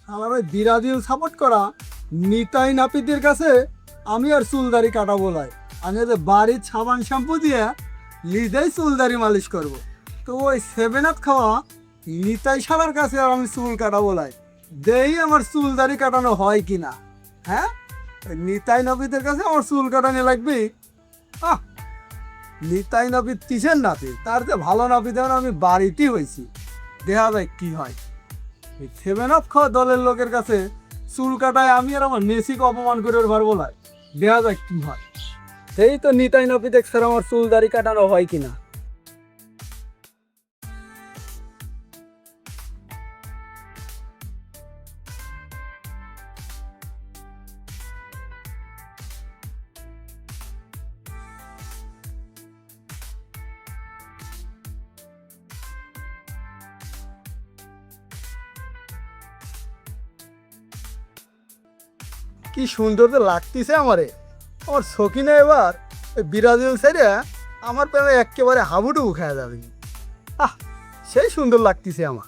আমার ওই বিরাজিল সাপোর্ট করা নিতাই নাপিতের কাছে আমি আর চুলদারি কাটাবো লাই। আমি ওদের বাড়ির সাবান শ্যাম্পু দিয়ে নিজেই চুলদারি মালিশ করব। তো ওই 7 আপ খাওয়া নিতাই শালার কাছে আর আমি চুল কাটাবো লাই। দেই আমার চুলদারি কাটানো হয় কি না। হ্যাঁ, ওই নিতাই নাপিতের কাছে আমার চুল কাটানো লাগবে। আহ, নিতাই নাপিত কিসের নাপিত, তার যে ভালো নাপিত এখন আমি বাড়িতেই হয়েছি। দেখা যায় কি হয়। এই 7 আপ খাওয়া দলের লোকের কাছে চুল কাটায় আমি আর আমার মেসিকে অপমান করে পারবো না। দেখা যায় কি হয়। সেই তো নিতাই নাপিত স্যার আমার চুল দাড়ি কাটানো হয় কিনা। কি সুন্দর তো লাগতেছে আমারে। আমার শকিনা এবার বিরাজিল সাইডে আমার প্রেমে একেবারে হাবুডুবু খেয়ে যাবে। আহ, সেই সুন্দর লাগতেছে আমার।